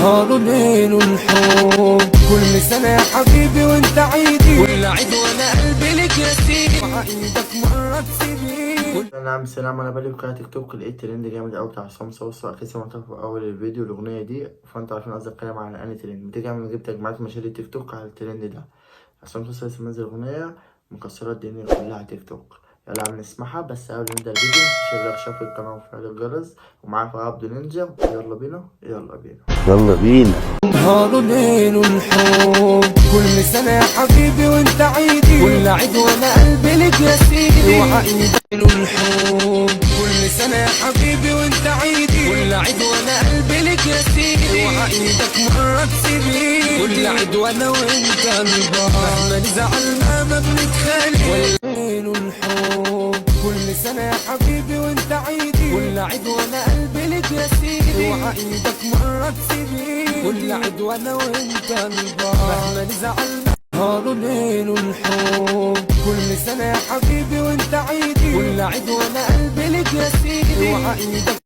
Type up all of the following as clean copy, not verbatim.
نهار وليل الحب، كل سنة يا حبيبي وانت عيدي، كل عيد وانا قلبي لك يا سيدي، مع ايدك مرة تسيبني. نعم السلام. انا بقالي بقى تيك توك لقيت ترند جامد قوي بتاع عصام صوصه، اكيد سمعتها في اول الفيديو الاغنيه دي، فانتوا عارفين قصدي اتكلم عن انهي ترند. بتيجي اعمل جبت تجميعات مشاهير تيك توك على الترند ده. عصام صوصه لسه منزل اغنيه مكسره الدنيا كلها على تيك توك. يلا عم نسمعها، بس قبل ما نبدا الفيديو متنسوش اللايك في القناه وفعل الجرس، ومعاكم عبدو نينجا. يلا بينا يلا بينا يلا بينا. نهار وليل الحب، كل سنة يا حبيبي وانت عيدي، كل عيد وانا قلبي لك يا سيدي، مع ايدك الحب، كل سنة يا حبيبي وانت عيدي، كل عيد وانا قلبي لك يا سيدي، مع ايدك مرة تسيبني، كل عيد وانا وانت البعض، مهما نزعل ما بنتخانق. وليل الحب، كل سنة يا حبيبي وانت عيدي، كل عيد وانا قلبي لك يا سيدي، مع ايدك مرة تسيبني، كل عيد وانا وانت البعض، مهما نزعل. نهار وليل الحب، كل سنة يا حبيبي وانت عيدي، كل عيد وانا قلبي لك يا سيدي، مع ايدك.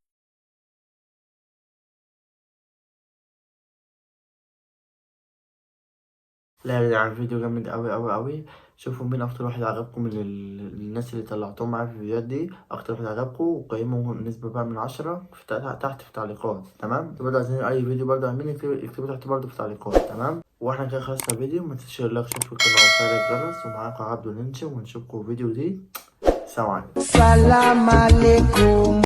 لا يا جدعان، فيديو جامد قوي قوي قوي. شوفوا مين اكتر واحد عجبكم من الناس اللي طلعتهم معايا في الفيديوهات دي، اكتر واحد عجبكم، وقيموا النسبة بقى من 10 في تحت في التعليقات. تمام، برضه عايزين اي فيديو برضه عاملين اكتبوا تحت برضه في التعليقات. تمام، واحنا كده خلصنا الفيديو. متنسوش اللايك في القناة وفعل الجرس، ومعاكم عبدو نينجا، ونشوفكم في فيديو جديد. سلام عليكم. سلام عليكم.